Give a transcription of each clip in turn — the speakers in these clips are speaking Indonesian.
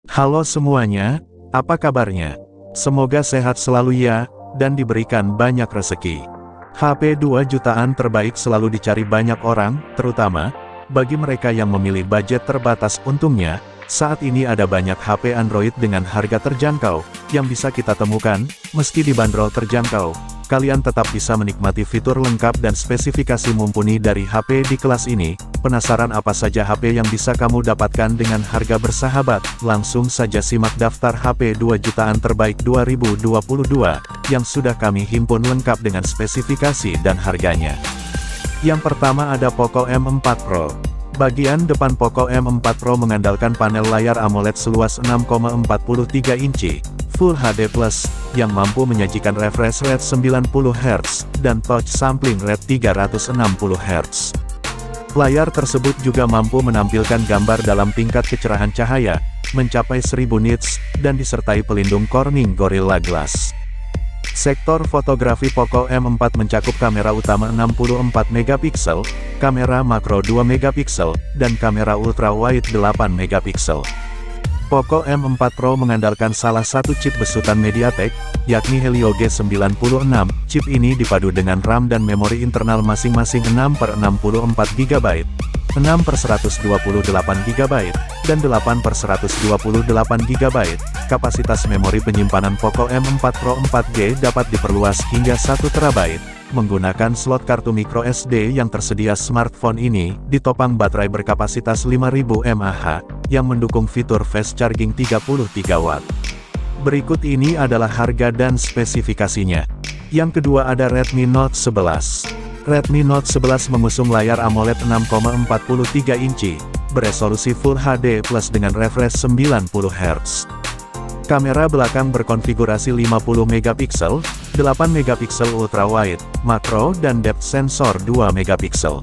Halo semuanya, apa kabarnya? Semoga sehat selalu ya, dan diberikan banyak rezeki. HP 2 jutaan terbaik selalu dicari banyak orang, terutama bagi mereka yang memilih budget terbatas. Untungnya, saat ini ada banyak HP Android dengan harga terjangkau, yang bisa kita temukan, meski dibanderol terjangkau. Kalian tetap bisa menikmati fitur lengkap dan spesifikasi mumpuni dari HP di kelas ini. Penasaran apa saja HP yang bisa kamu dapatkan dengan harga bersahabat? Langsung saja simak daftar HP 2 jutaan terbaik 2022, yang sudah kami himpun lengkap dengan spesifikasi dan harganya. Yang pertama ada Poco M4 Pro. Bagian depan Poco M4 Pro mengandalkan panel layar AMOLED seluas 6,43 inci, Full HD+, yang mampu menyajikan refresh rate 90 Hz, dan touch sampling rate 360 Hz. Layar tersebut juga mampu menampilkan gambar dalam tingkat kecerahan cahaya, mencapai 1000 nits, dan disertai pelindung Corning Gorilla Glass. Sektor fotografi Poco M4 mencakup kamera utama 64 megapiksel, kamera makro 2 megapiksel, dan kamera ultrawide 8 megapiksel. Poco M4 Pro mengandalkan salah satu chip besutan MediaTek, yakni Helio G96. Chip ini dipadu dengan RAM dan memori internal masing-masing 6/64 GB, 6/128 GB, dan 8/128 GB. Kapasitas memori penyimpanan Poco M4 Pro 4G dapat diperluas hingga 1 TB. Menggunakan slot kartu microSD yang tersedia, smartphone ini ditopang baterai berkapasitas 5000 mAh, yang mendukung fitur fast charging 33 Watt. Berikut ini adalah harga dan spesifikasinya. Yang kedua ada Redmi Note 11. Redmi Note 11 mengusung layar AMOLED 6,43 inci, beresolusi Full HD+ dengan refresh 90 Hz. Kamera belakang berkonfigurasi 50 megapiksel, 8 megapiksel ultrawide, makro, dan depth sensor 2 megapiksel.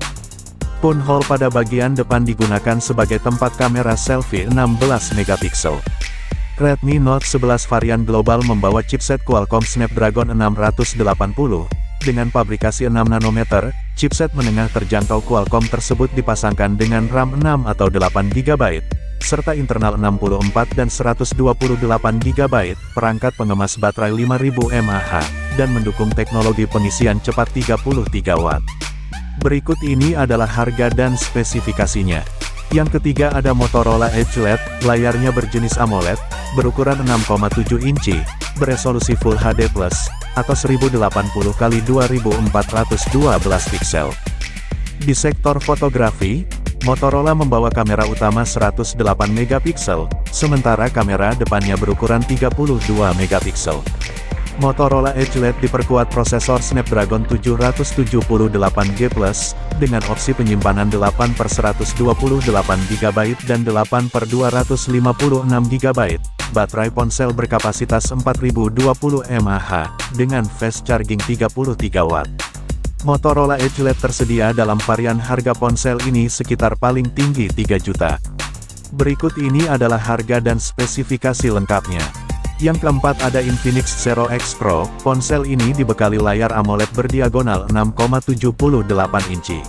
Punhole pada bagian depan digunakan sebagai tempat kamera selfie 16 megapiksel. Redmi Note 11 varian global membawa chipset Qualcomm Snapdragon 680, dengan pabrikasi 6 nanometer. Chipset menengah terjangkau Qualcomm tersebut dipasangkan dengan RAM 6 atau 8 GB, serta internal 64 dan 128 GB, perangkat pengemas baterai 5000 mAh, dan mendukung teknologi pengisian cepat 33 Watt. Berikut ini adalah harga dan spesifikasinya. Yang ketiga ada Motorola Edge LED, layarnya berjenis AMOLED, berukuran 6,7 inci, beresolusi Full HD+, atau 1080x2412 piksel. Di sektor fotografi, Motorola membawa kamera utama 108 megapiksel, sementara kamera depannya berukuran 32 megapiksel. Motorola Edge LED diperkuat prosesor Snapdragon 778G+, dengan opsi penyimpanan 8/128 GB dan 8/256 GB. Baterai ponsel berkapasitas 4020 mAh, dengan fast charging 33 Watt. Motorola Edge LED tersedia dalam varian harga ponsel ini sekitar paling tinggi 3 juta. Berikut ini adalah harga dan spesifikasi lengkapnya. Yang keempat ada Infinix Zero X Pro. Ponsel ini dibekali layar AMOLED berdiagonal 6,78 inci.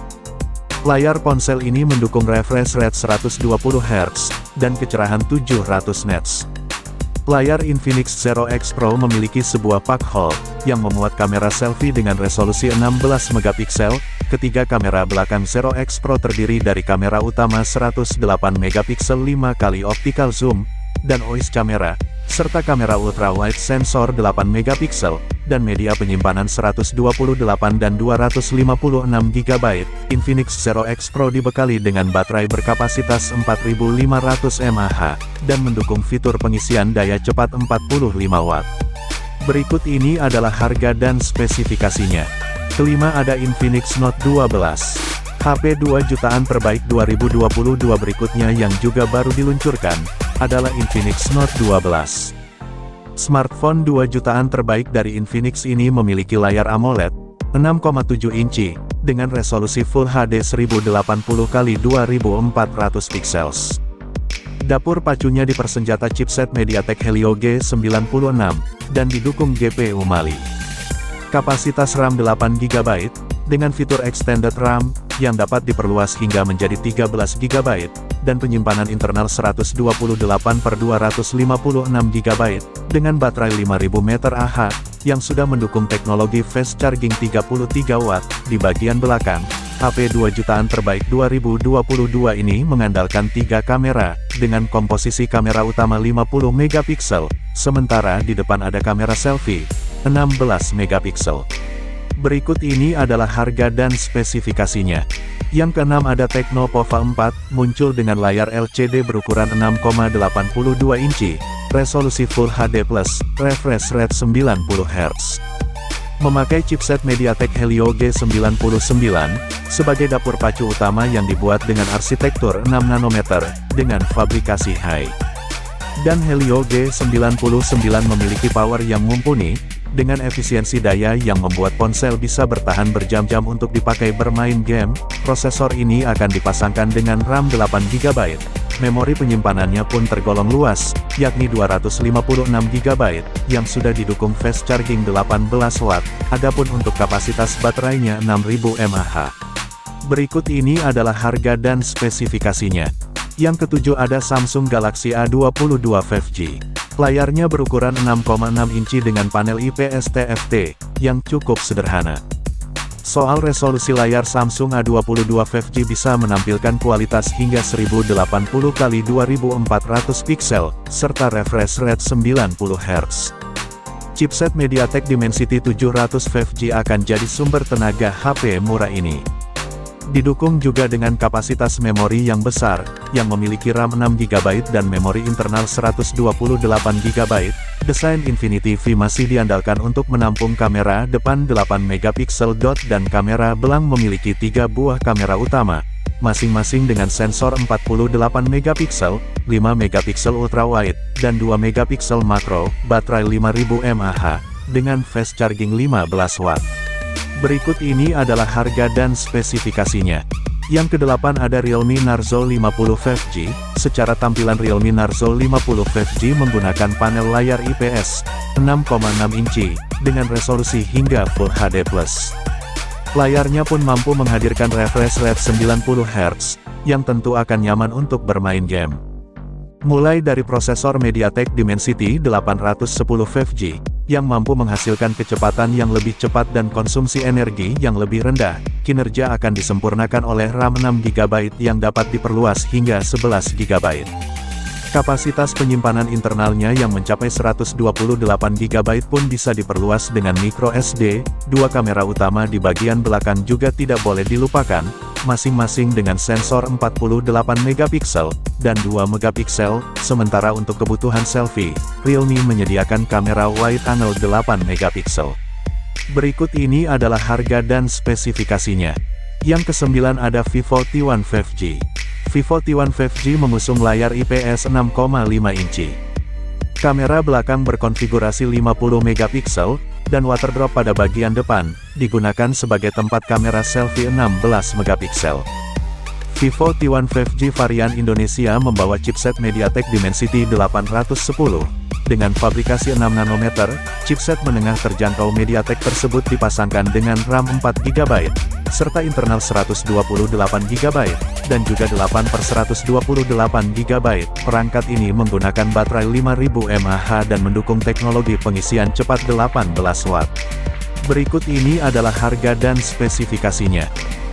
Layar ponsel ini mendukung refresh rate 120 Hz, dan kecerahan 700 nits. Layar Infinix Zero X Pro memiliki sebuah pak hole, yang memuat kamera selfie dengan resolusi 16 megapiksel. Ketiga kamera belakang Zero X Pro terdiri dari kamera utama 108 megapiksel 5 kali optical zoom, dan OIS kamera, serta kamera ultrawide sensor 8 megapiksel, dan media penyimpanan 128 dan 256 GB. Infinix Zero X Pro dibekali dengan baterai berkapasitas 4500 mAh, dan mendukung fitur pengisian daya cepat 45 Watt. Berikut ini adalah harga dan spesifikasinya. Kelima ada Infinix Note 12. HP 2 jutaan terbaik 2022 berikutnya yang juga baru diluncurkan, adalah Infinix Note 12. Smartphone 2 jutaan terbaik dari Infinix ini memiliki layar AMOLED 6,7 inci, dengan resolusi Full HD 1080x2400 pixels. Dapur pacunya dipersenjata chipset MediaTek Helio G96, dan didukung GPU Mali. Kapasitas RAM 8 GB, dengan fitur Extended RAM, yang dapat diperluas hingga menjadi 13 GB, dan penyimpanan internal 128/256 GB, dengan baterai 5000 mAh, yang sudah mendukung teknologi fast charging 33 Watt. Di bagian belakang, HP 2 jutaan terbaik 2022 ini mengandalkan 3 kamera, dengan komposisi kamera utama 50 megapiksel, sementara di depan ada kamera selfie, 16 megapiksel. Berikut ini adalah harga dan spesifikasinya. Yang keenam ada Tecno Pova 4, muncul dengan layar LCD berukuran 6,82 inci, resolusi Full HD+, refresh rate 90 Hz. Memakai chipset MediaTek Helio G99, sebagai dapur pacu utama yang dibuat dengan arsitektur 6 nanometer, dengan fabrikasi high. Dan Helio G99 memiliki power yang mumpuni, dengan efisiensi daya yang membuat ponsel bisa bertahan berjam-jam untuk dipakai bermain game. Prosesor ini akan dipasangkan dengan RAM 8 GB. Memori penyimpanannya pun tergolong luas, yakni 256 GB, yang sudah didukung fast charging 18 Watt, adapun untuk kapasitas baterainya 6000 mAh. Berikut ini adalah harga dan spesifikasinya. Yang ketujuh ada Samsung Galaxy A22 5G. Layarnya berukuran 6,6 inci dengan panel IPS TFT, yang cukup sederhana. Soal resolusi layar Samsung A22 5G bisa menampilkan kualitas hingga 1080x2400 piksel, serta refresh rate 90 Hz. Chipset MediaTek Dimensity 700 5G akan jadi sumber tenaga HP murah ini. Didukung juga dengan kapasitas memori yang besar, yang memiliki RAM 6 GB dan memori internal 128 GB. Desain Infinity V masih diandalkan untuk menampung kamera depan 8 megapiksel dan kamera belang memiliki 3 buah kamera utama, masing-masing dengan sensor 48 megapiksel, 5 megapiksel ultrawide, dan 2 megapiksel makro, baterai 5000 mAh, dengan fast charging 15 Watt. Berikut ini adalah harga dan spesifikasinya. Yang kedelapan ada Realme Narzo 50 5G. Secara tampilan Realme Narzo 50 5G menggunakan panel layar IPS 6,6 inci, dengan resolusi hingga Full HD+. Layarnya pun mampu menghadirkan refresh rate 90 Hz, yang tentu akan nyaman untuk bermain game. Mulai dari prosesor MediaTek Dimensity 810 5G, yang mampu menghasilkan kecepatan yang lebih cepat dan konsumsi energi yang lebih rendah, kinerja akan disempurnakan oleh RAM 6 GB yang dapat diperluas hingga 11 GB. Kapasitas penyimpanan internalnya yang mencapai 128 GB pun bisa diperluas dengan micro SD. Dua kamera utama di bagian belakang juga tidak boleh dilupakan, masing-masing dengan sensor 48 megapiksel dan 2 megapiksel. Sementara untuk kebutuhan selfie, Realme menyediakan kamera wide angle 8 megapiksel. Berikut ini adalah harga dan spesifikasinya. Yang kesembilan ada Vivo T1 5G. Vivo T1 5G mengusung layar IPS 6,5 inci. Kamera belakang berkonfigurasi 50 megapiksel, dan water drop pada bagian depan, digunakan sebagai tempat kamera selfie 16 megapiksel. Vivo T1 5G varian Indonesia membawa chipset MediaTek Dimensity 810. Dengan fabrikasi 6 nanometer, chipset menengah terjangkau MediaTek tersebut dipasangkan dengan RAM 4 GB, serta internal 128 GB, dan juga 8/128 GB. Perangkat ini menggunakan baterai 5000 mAh dan mendukung teknologi pengisian cepat 18 Watt. Berikut ini adalah harga dan spesifikasinya.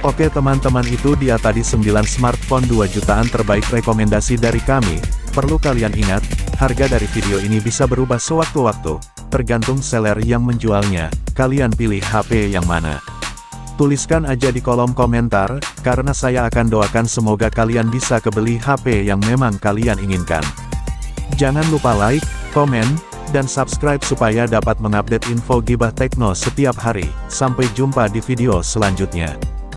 Oke teman-teman, itu dia tadi 9 smartphone 2 jutaan terbaik rekomendasi dari kami. Perlu kalian ingat, harga dari video ini bisa berubah sewaktu-waktu, tergantung seller yang menjualnya. Kalian pilih HP yang mana? Tuliskan aja di kolom komentar, karena saya akan doakan semoga kalian bisa kebeli HP yang memang kalian inginkan. Jangan lupa like, komen, dan subscribe supaya dapat mengupdate info Gibah Tekno setiap hari. Sampai jumpa di video selanjutnya.